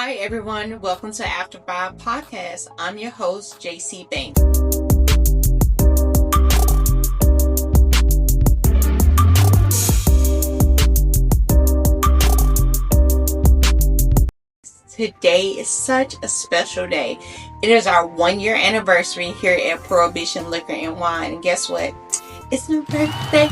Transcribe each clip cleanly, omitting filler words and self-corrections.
Hi everyone, welcome to After Five Podcast. I'm your host, JC Banks. Today is such a special day. It is our 1-year anniversary here at Prohibition Liquor and Wine. And guess what? It's my birthday.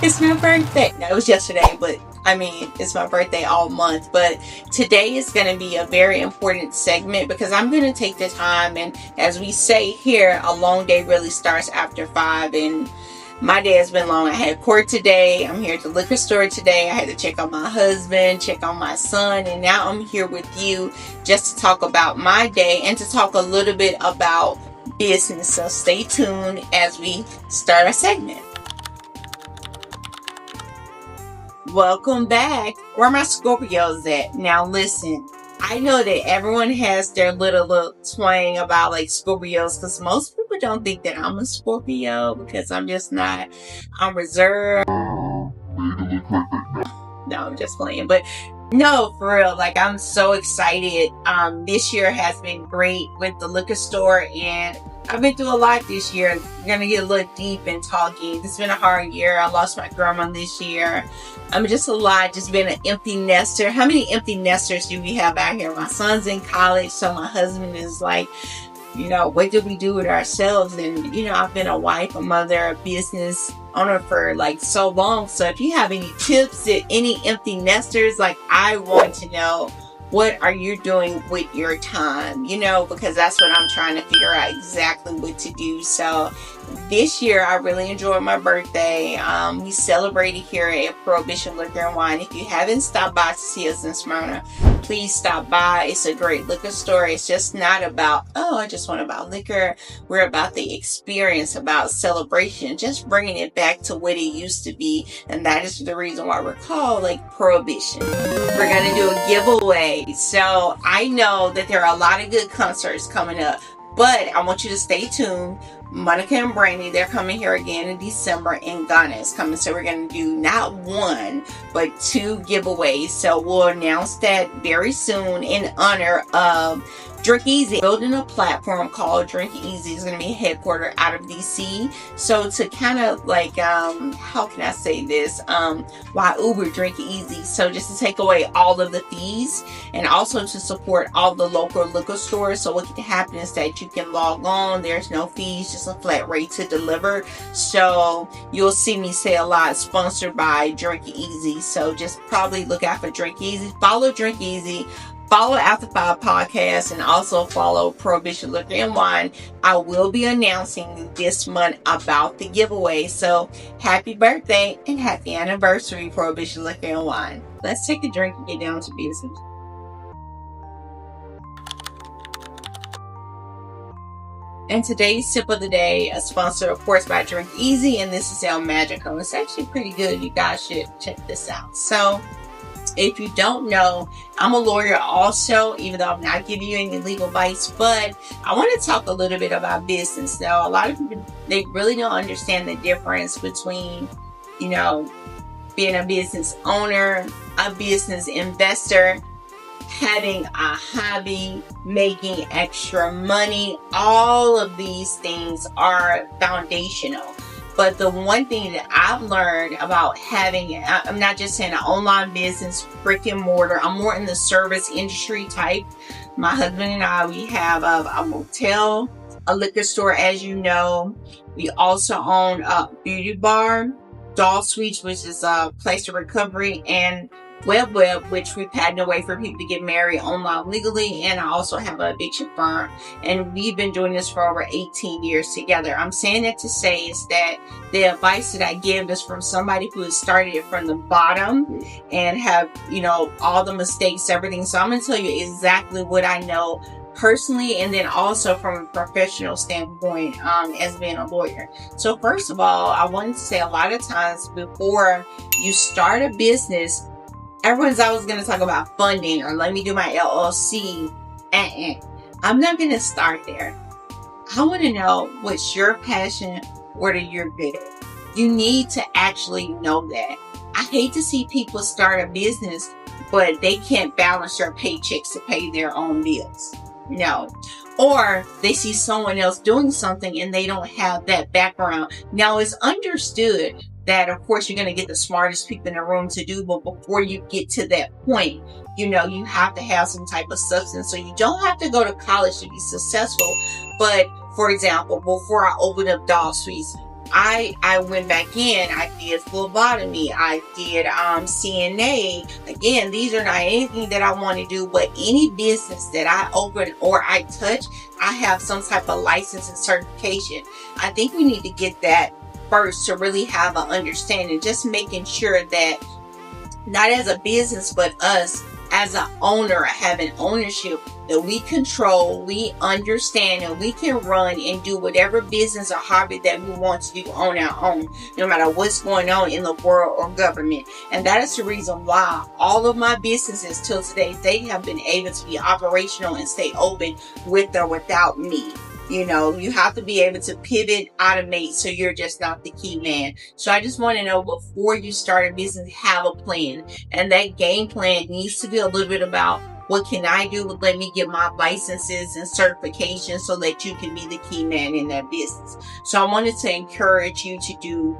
It's my birthday. No, it was yesterday, but it's my birthday all month. But today is going to be a very important segment because I'm going to take the time, and as we say here, a long day really starts after 5. And my day has been long. I had court today. I'm here at the liquor store today. I had to check on my husband, check on my son, and now I'm here with you just to talk about my day and to talk a little bit about business. So stay tuned as we start our segment. Welcome back. Where are my Scorpios at? Now listen, I know that everyone has their little twang about like Scorpios, because most people don't think that I'm a Scorpio because I'm just not. I'm reserved. No, I'm just playing. But no, for real, like I'm so excited. This year has been great with the liquor store, and I've been through a lot this year. We're gonna get a little deep and talky. It's been a hard year. I lost my grandma this year. Just a lot. Just been an empty nester. How many empty nesters do we have out here? My son's in college, so my husband is like, what do we do with ourselves? And I've been a wife, a mother, a business owner for like so long. So if you have any tips at any empty nesters, like I want to know, what are you doing with your time? Because that's what I'm trying to figure out exactly what to do. So this year I really enjoyed my birthday. We celebrated here at Prohibition Liquor and Wine. If you haven't stopped by to see us in Smyrna, please stop by. It's a great liquor store. It's just not about, I just want about liquor. We're about the experience, about celebration, just bringing it back to what it used to be. And that is the reason why we're called like Prohibition. We're going to do a giveaway. So I know that there are a lot of good concerts coming up, but I want you to stay tuned. Monica and Brandy, they're coming here again in December, and Ghana is coming. So we're going to do not one, but 2 giveaways. So we'll announce that very soon in honor of Drink Easy. Building a platform called Drink Easy is going to be headquartered out of DC. So to kind of like, how can I say this? Why Uber Drink Easy? So just to take away all of the fees and also to support all the local liquor stores. So what can happen is that you can log on. There's no fees, just a flat rate to deliver. So you'll see me say a lot, sponsored by Drink Easy. So just probably look out for Drink Easy. Follow Drink Easy. Follow After 5 Podcast, and also follow Prohibition Liquor and Wine. I will be announcing this month about the giveaway. So happy birthday and happy anniversary, Prohibition Liquor and Wine. Let's take a drink and get down to business. And today's tip of the day is sponsored, of course, by Drink Easy, and this is El Magico. It's actually pretty good. You guys should check this out. So if you don't know, I'm a lawyer also, even though I'm not giving you any legal advice, but I want to talk a little bit about business. Now, a lot of people, they really don't understand the difference between, being a business owner, a business investor, having a hobby, making extra money. All of these things are foundational. But the one thing that I've learned about having, I'm not just saying an online business, brick and mortar. I'm more in the service industry type. My husband and I, we have a motel, a liquor store, as you know. We also own a beauty bar, Doll Suites, which is a place of recovery, and Web, which we've patented a way for people to get married online legally. And I also have an eviction firm, and we've been doing this for over 18 years together. I'm saying that to say is that the advice that I give is from somebody who has started it from the bottom and have, all the mistakes, everything. So I'm going to tell you exactly what I know personally, and then also from a professional standpoint, as being a lawyer. So first of all, I wanted to say a lot of times before you start a business, everyone's always going to talk about funding or let me do my LLC. I'm not going to start there. I want to know what's your passion, what are you good at. You need to actually know that. I hate to see people start a business but they can't balance their paychecks to pay their own bills. No. Or they see someone else doing something and they don't have that background. Now, it's understood that, of course, you're going to get the smartest people in the room to do, but before you get to that point, you have to have some type of substance. So you don't have to go to college to be successful. But, for example, before I opened up Doll Suites, I went back in, I did phlebotomy, I did CNA. Again, these are not anything that I want to do, but any business that I open or I touch, I have some type of license and certification. I think we need to get that first to really have an understanding, just making sure that not as a business, but us as an owner having ownership, that we control, we understand, and we can run and do whatever business or hobby that we want to do on our own, no matter what's going on in the world or government. And that is the reason why all of my businesses till today, they have been able to be operational and stay open with or without me. You have to be able to pivot, automate, so you're just not the key man. So I just want to know, before you start a business, have a plan. And that game plan needs to be a little bit about, what can I do? Let me get my licenses and certifications so that you can be the key man in that business. So I wanted to encourage you to do,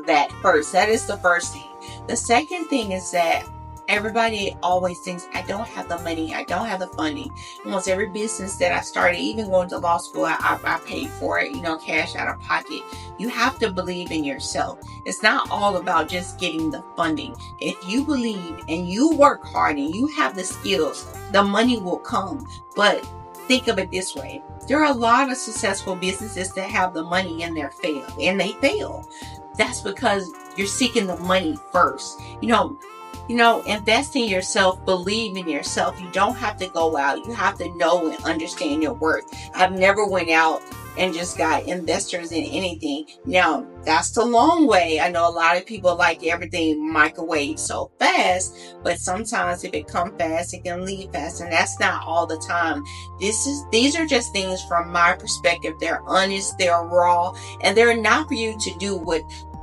that first. That is the first thing. The second thing is that everybody always thinks, I don't have the money, I don't have the funding. Almost every business that I started, even going to law school, I paid for it, cash out of pocket. You have to believe in yourself. It's not all about just getting the funding. If you believe and you work hard and you have the skills, the money will come. But think of it this way. There are a lot of successful businesses that have the money and they fail. That's because you're seeking the money first. Invest in yourself, believe in yourself. You don't have to go out. You have to know and understand your worth. I've never went out and just got investors in anything. Now, that's the long way. I know a lot of people like everything microwave so fast, but sometimes if it comes fast, it can leave fast, and that's not all the time. These are just things from my perspective. They're honest, they're raw, and they're not for you to do what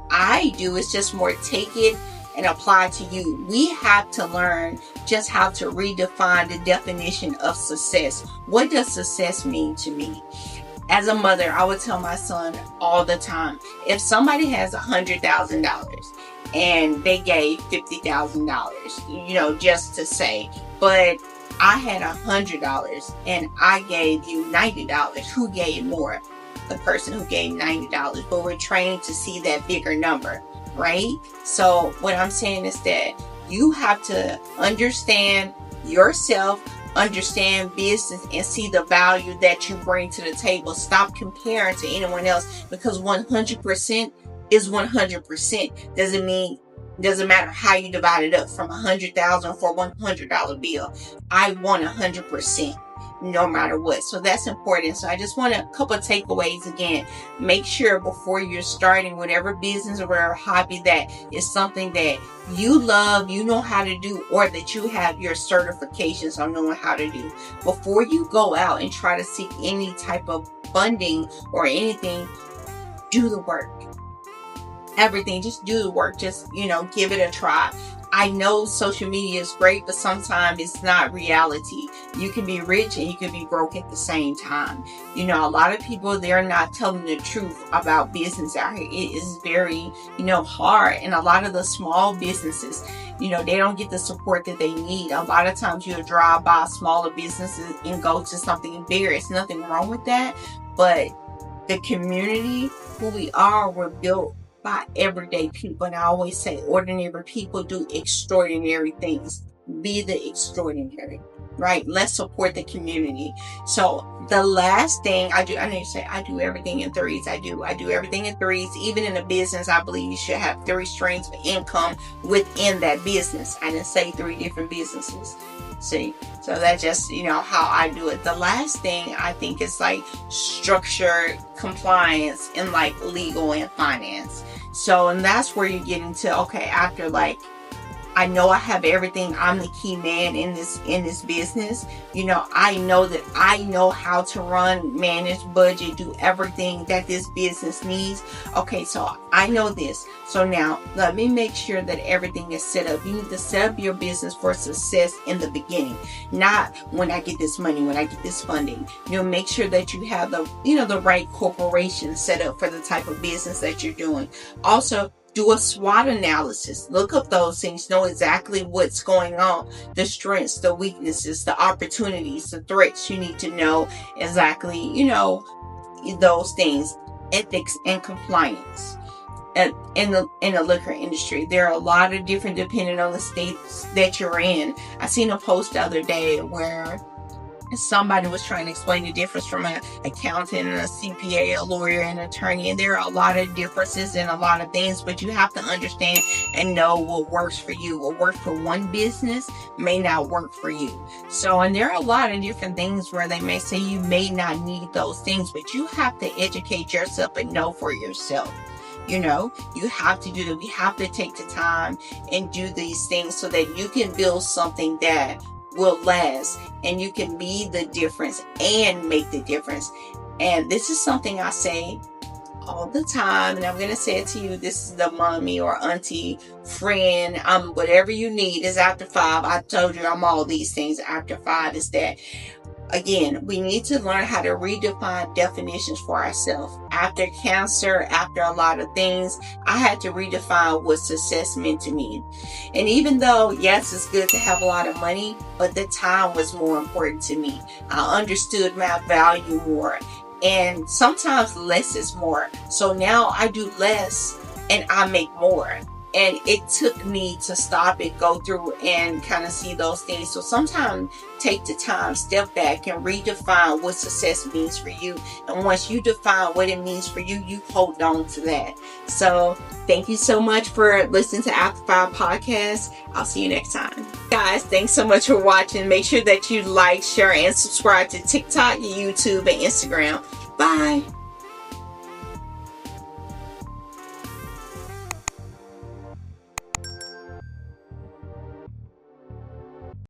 I do. It's just more take it and apply to you. We have to learn just how to redefine the definition of success. What does success mean to me? As a mother, I would tell my son all the time, if somebody has $100,000 and they gave $50,000, just to say, but I had $100 and I gave you $90, who gave more? The person who gave $90, but we're trained to see that bigger number. Right? So what I'm saying is that you have to understand yourself, understand business, and see the value that you bring to the table. Stop comparing to anyone else, because 100% is 100%. Doesn't matter how you divide it up from 100,000 for $100 bill. I want 100%. No matter what. So that's important. So I just want a couple of takeaways. Again, make sure before you're starting whatever business or whatever hobby that is something that you love, you know how to do, or that you have your certifications on knowing how to do. Before you go out and try to seek any type of funding or anything, do the work. Everything, just do the work. Just, give it a try. I know social media is great, but sometimes it's not reality. You can be rich and you can be broke at the same time. A lot of people, they're not telling the truth about business out here. It is very, hard. And a lot of the small businesses, they don't get the support that they need. A lot of times you'll drive by smaller businesses and go to something bigger. It's nothing wrong with that. But the community, who we are, we're built by everyday people. And I always say, ordinary people do extraordinary things. Be the extraordinary, right? Let's support the community. So the last thing I need to say, I do everything in threes. I do everything in threes. Even in a business, I believe you should have 3 streams of income within that business. I didn't say 3 different businesses. See, so that's just, how I do it. The last thing I think is like structure, compliance, and like legal and finance. So, and that's where you get into, okay, after like I know I have everything. I'm the key man in this business. You know, I know that I know how to run, manage, budget, do everything that this business needs. Okay, so I know this. So now let me make sure that everything is set up. You need to set up your business for success in the beginning, not when I get this money, when I get this funding. You know, make sure that you have the, you know, the right corporation set up for the type of business that you're doing. Also, do a SWOT analysis. Look up those things. Know exactly what's going on. The strengths, the weaknesses, the opportunities, the threats. You need to know exactly, you know, those things. Ethics and compliance. In the liquor industry, there are a lot of different, depending on the states that you're in. I seen a post the other day where somebody was trying to explain the difference from an accountant and a CPA, a lawyer and an attorney, and there are a lot of differences in a lot of things, but you have to understand and know what works for you. What works for one business may not work for you. So, and there are a lot of different things where they may say you may not need those things, but you have to educate yourself and know for yourself. You know, you have to do that. We have to take the time and do these things so that you can build something that will last, and you can be the difference and make the difference. And this is something I say all the time, and I'm going to say it to you. This is the mommy or auntie, friend, whatever you need is after 5. I told you I'm all these things after 5. Is that, again, we need to learn how to redefine definitions for ourselves. After cancer, after a lot of things, I had to redefine what success meant to me. And even though, yes, it's good to have a lot of money, but the time was more important to me. I understood my value more. And sometimes less is more. So now I do less and I make more. And it took me to stop it, go through and kind of see those things. So sometimes take the time, step back and redefine what success means for you. And once you define what it means for you, you hold on to that. So thank you so much for listening to After 5 Podcast. I'll see you next time. Guys, thanks so much for watching. Make sure that you like, share, and subscribe to TikTok, YouTube, and Instagram. Bye.